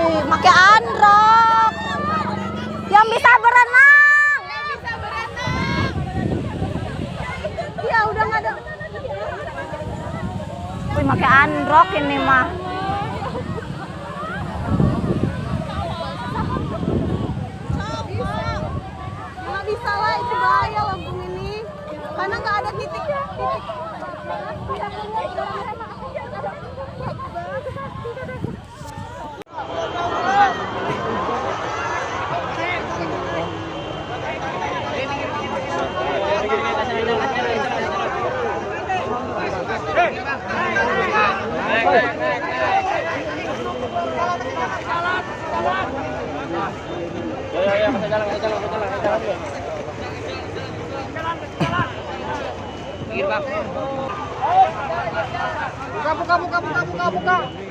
Wih, make androk. Yang bisa berenang. Ya udah nggak ada. Wih, make androk ini mah. Nggak bisa lah, itu bahaya Lampung ini. Karena nggak ada titik. Buka.